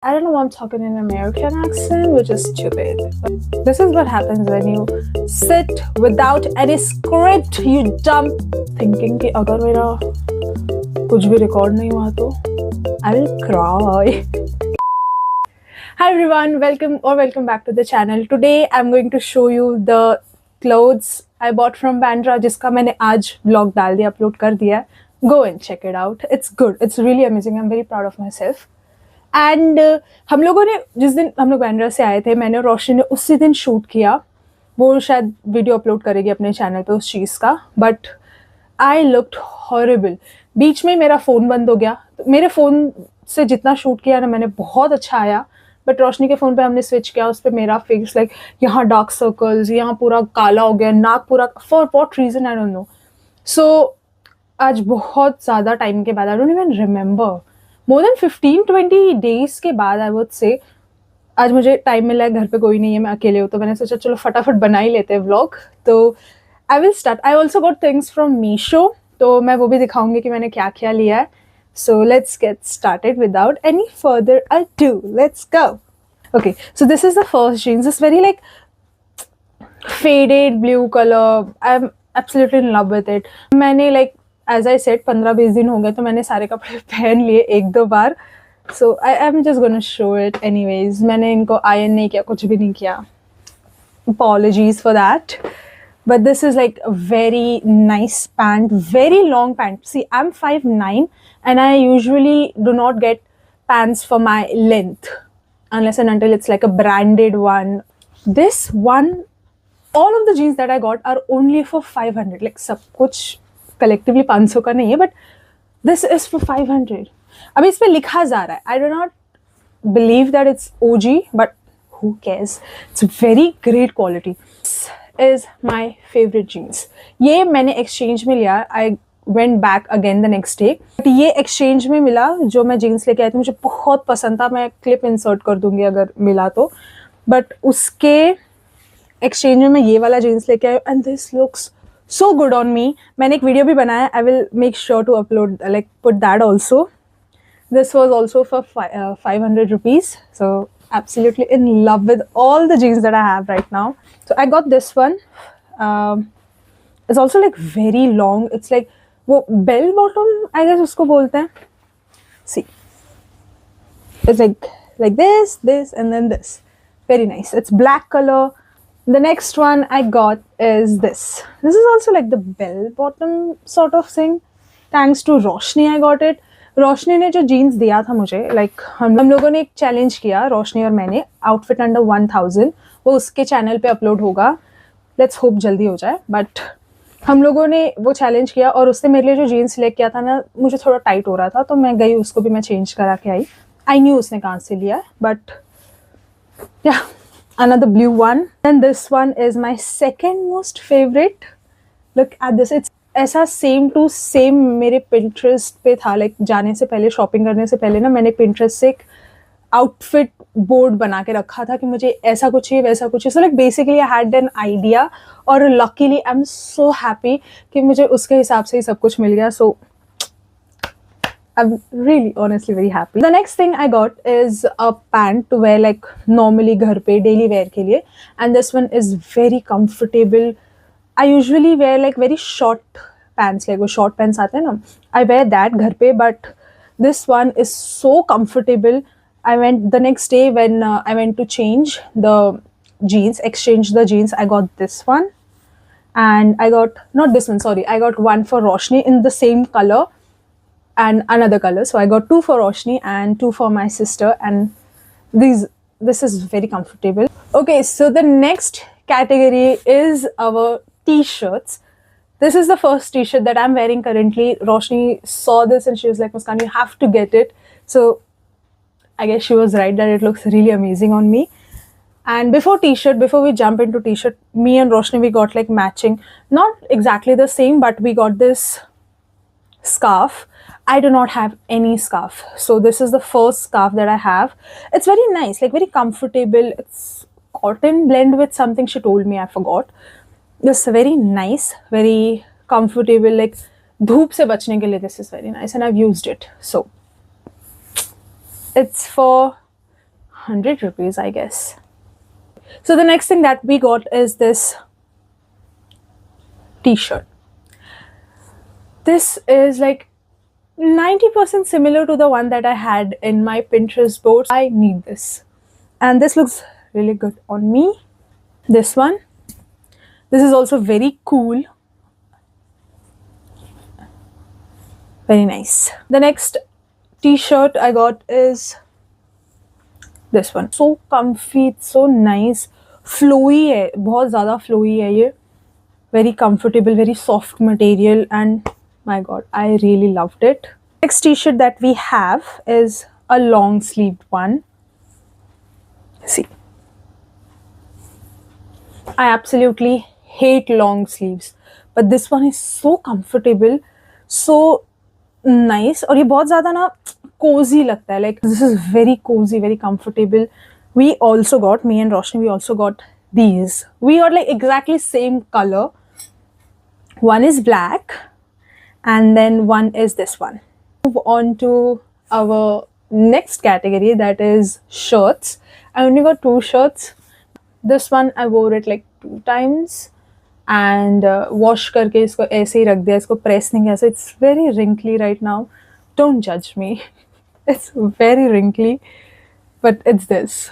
I don't know why I'm talking in an American accent, which is stupid. But this is what happens when you sit without any script. You jump thinking कि अगर मेरा कुछ भी record नहीं हुआ तो I will cry. Hi everyone, welcome back to the channel. Today I'm going to show you the clothes I bought from Bandra, जिसका मैंने आज vlog डाल दिया, upload कर दिया. Go and check it out. It's good. It's really amazing. I'm very proud of myself. And हम लोगों ने जिस दिन हम लोग बैंड्रा से आए थे, मैंने और रोशनी ने उसी दिन शूट किया. वो शायद वीडियो अपलोड करेगी अपने चैनल पे उस चीज़ का. But I looked horrible. बीच में मेरा फ़ोन बंद हो गया. मेरे फ़ोन से जितना शूट किया ना मैंने, बहुत अच्छा आया. बट रोशनी के फ़ोन पे हमने स्विच किया, उस पर मेरा फेस लाइक यहाँ डार्क सर्कल्स, यहाँ पूरा काला हो गया, नाक पूरा, for what reason I don't know. So आज बहुत ज़्यादा टाइम के बाद, I don't even remember, more than 15-20 days के बाद आई वुड से आज मुझे टाइम मिला है. घर पे कोई नहीं है, मैं अकेले हूँ, तो मैंने सोचा चलो फटाफट बना ही लेते हैं व्लॉग. तो I will start. I also got things from Meesho, तो मैं वो भी दिखाऊंगी कि मैंने क्या क्या लिया है. So let's get started without any further ado. Let's go. Okay, so this is the first jeans. It's very like faded blue colour. I am absolutely in love with it. मैंने लाइक एज आई सेड 15-20 दिन हो गए, तो मैंने सारे कपड़े पहन लिए 1-2 बार. So I am just gonna show it anyways. मैंने इनको आयरन नहीं किया, कुछ भी नहीं किया. Apologies for that. But this is like a very nice pant, very long pant. See, I am 5'9" and I usually do not get pants for my length unless and until it's like a branded one. This one, all of the jeans that I got are only for 500. like सब कुछ collectively 500 का नहीं है, but this is for 500. अभी इस पे लिखा जा रहा है. I do not believe that it's OG, but who cares. It's very great quality. This is my favourite jeans. ये मैंने एक्सचेंज में लिया. I went back again the next day, but ये एक्सचेंज में मिला. जो मैं जीन्स लेके आई थी मुझे बहुत पसंद था. मैं क्लिप इंसर्ट कर दूंगी अगर मिला तो. बट उसके एक्सचेंज में मैं ये वाला जीन्स लेके आई, and this looks so good on me. मैंने एक वीडियो भी बनाया. I will make sure to upload, like put that also. This was also for 500 rupees. So absolutely in love with all the jeans that I have right now. So I got this one. It's also like very long. It's like वो bell bottom I guess उसको बोलते हैं. See, it's like this and then this. Very nice. It's black color. The next one I got is this. This is also like the bell bottom sort of thing. Thanks to Roshni I got it. रोशनी ने जो jeans दिया था मुझे, like हम लोगों ने एक challenge किया, रोशनी और मैंने, आउटफिट अंडर 1000. वो उसके चैनल पे अपलोड होगा. लेट्स होप जल्दी हो जाए. बट हम लोगों ने वो चैलेंज किया और उसने मेरे लिए जो जीन्स सिलेक्ट किया था ना, मुझे थोड़ा टाइट हो रहा था, तो मैं गई, उसको भी मैं चेंज करा के आई. आई न्यू उसने कहाँ से लिया, बट या another blue one. And this one is my second most favorite. Look at this. It's ऐसा सेम टू सेम मेरे Pinterest पे था. लाइक जाने से पहले, शॉपिंग करने से पहले ना, मैंने Pinterest से एक आउटफिट बोर्ड बना के रखा था कि मुझे ऐसा कुछ चाहिए, वैसा कुछ चाहिए. So like basically I had an idea, और luckily I am so happy कि मुझे उसके हिसाब से ही सब कुछ मिल गया. सो I'm really honestly very happy. The next thing I got is a pant to wear like normally घर पे daily wear के लिए, and this one is very comfortable. I usually wear like very short pants, like वो short pants आते हैं ना, I wear that घर पे, but this one is so comfortable. I went the next day when I went to change the jeans, exchange the jeans. I got this one, and I got not this one. Sorry, I got one for Roshni in the same color and another color. So I got 2 for Roshni and 2 for my sister, and this is very comfortable. Okay, so the next category is our t-shirts. This is the first t-shirt that I'm wearing currently. Roshni saw this and she was like, Muskan, you have to get it. So I guess she was right that it looks really amazing on me. And before we jump into t-shirt, me and Roshni, we got like matching, not exactly the same, but we got this scarf. I do not have any scarf, so this is the first scarf that I have. It's very nice, like very comfortable. It's cotton blend with something she told me, I forgot. This is very nice, very comfortable, like धूप से बचने के लिए this is very nice, and I've used it. So it's for 100 rupees, I guess. So the next thing that we got is this t-shirt. This is like 90% similar to the one that I had in my Pinterest board. I need this. And this looks really good on me. This one. This is also very cool. Very nice. The next t-shirt I got is this one. So comfy, it's so nice. Flowy है, बहुत ज़्यादा flowy है ये. Very comfortable, very soft material, and my god, I really loved it. Next t-shirt that we have is a long sleeved one. See, I absolutely hate long sleeves, but this one is so comfortable, so nice, और ये बहुत ज़्यादा ना cozy लगता है. Like this is very cozy, very comfortable. We also got, me and Roshni, we also got these. We got like exactly same color. One is black, and then one is this one. Move on to our next category, that is shirts. I only got 2 shirts. This one I wore it like 2 times and wash करके इसको ऐसे ही रख दिया, इसको press नहीं किया. So it's very wrinkly right now. Don't judge me. It's very wrinkly, but it's this.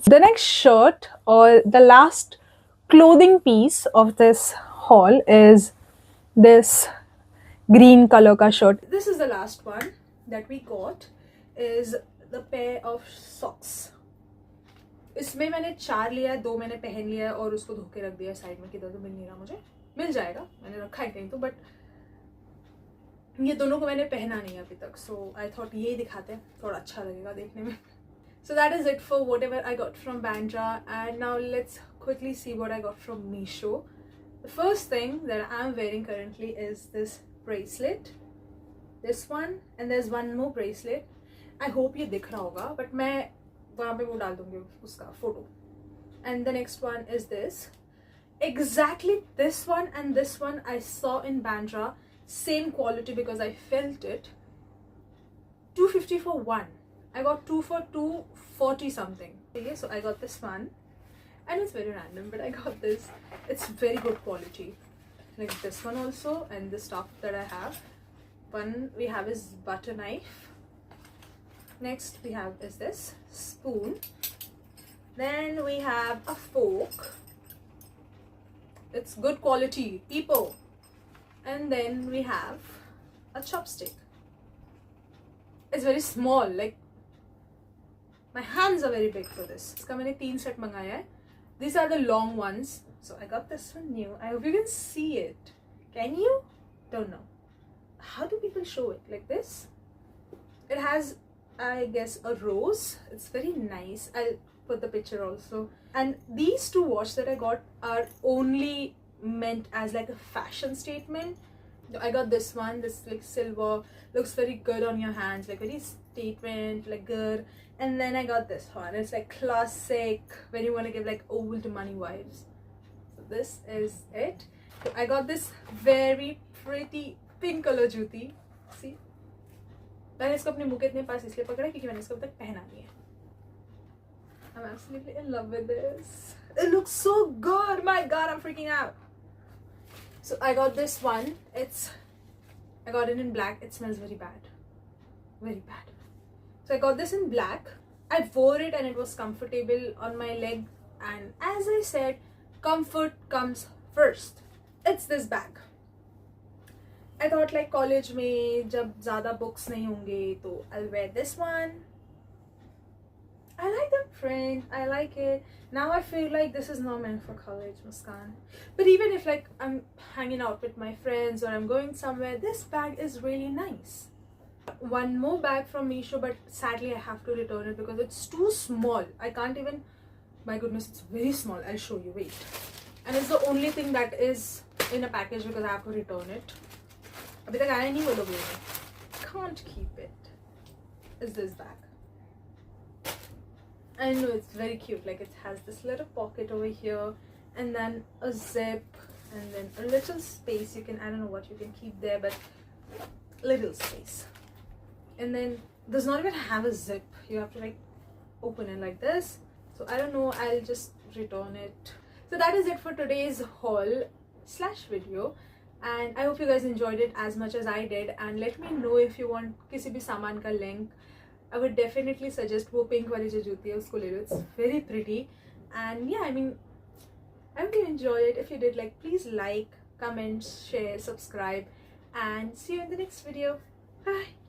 The next shirt, or the last clothing piece of this haul, is this green color ka shirt. This is the last one that we got, is the pair of socks. इसमें मैंने 4 लिया है, 2 मैंने पहन लिया है और उसको धो के रख दिया साइड में. किधर तो मिल नहीं रहा मुझे, मिल जाएगा, मैंने रखा है कहीं तो, बट ये दोनों को मैंने पहना नहीं अभी तक. सो आई थॉट ये दिखाते हैं, थोड़ा अच्छा लगेगा देखने में. So that is it for whatever I got from Bandra, and now let's quickly see what I got from Meesho. The first thing that I'm wearing currently is this bracelet, this one, and there's one more bracelet. I hope ये दिख रहा होगा, but मैं वहाँ पे वो डाल दूँगी उसका photo. And the next one is this. Exactly this one and this one I saw in Bandra, same quality because I felt it. 250 for one. I got 2 for 240 something. Okay, so I got this one, and it's very random, but I got this. It's very good quality. Like this one also, and the stuff that I have. One we have is butter knife. Next we have is this spoon. Then we have a fork. It's good quality, people. And then we have a chopstick. It's very small, like my hands are very big for this. इसका मैंने 3 set मंगाया है. These are the long ones. So I got this one new. I hope you can see it. Can you? Don't know. How do people show it? Like this? It has, I guess, a rose. It's very nice. I'll put the picture also. And these 2 watches that I got are only meant as like a fashion statement. I got this one. This like silver. Looks very good on your hands. Like very statement, like good. And then I got this one. It's like classic when you want to give like old money vibes. So this is it. So I got this very pretty pink color juti. See? मैंने इसको अपने मुंह के इतने पास इसलिए पकड़ा क्योंकि मैंने इसको अब तक पहना नहीं है. I'm absolutely in love with this. It looks so good. My god, I'm freaking out. So I got this one. I got it in black. It smells very bad. Very bad. So I got this in black. I wore it and it was comfortable on my leg. And as I said, comfort comes first. It's this bag. I thought like college में जब ज़्यादा books नहीं होंगे तो I'll wear this one. I like the print. I like it. Now I feel like this is not meant for college, Muskan. But even if like I'm hanging out with my friends or I'm going somewhere, this bag is really nice. One more bag from Meesho, but sadly I have to return it because it's too small. I can't even, my goodness, it's very small. I'll show you, wait. And it's the only thing that is in a package because I have to return it. Abhi tak aaya nahi wo log lene. Can't keep it. Is this bag. I know it's very cute. Like it has this little pocket over here and then a zip and then a little space you can, I don't know what you can keep there, but little space. And then does not even have a zip. You have to like open it like this. So I don't know, I'll just return it. So that is it for today's haul slash video, and I hope you guys enjoyed it as much as I did. And let me know if you want किसी भी सामान का link. I would definitely suggest वो pink वाली जो जूती है उसको ले लो. It's very pretty. And yeah, I mean, I hope you enjoyed it. If you did, like, please like, comment, share, subscribe, and see you in the next video. Bye.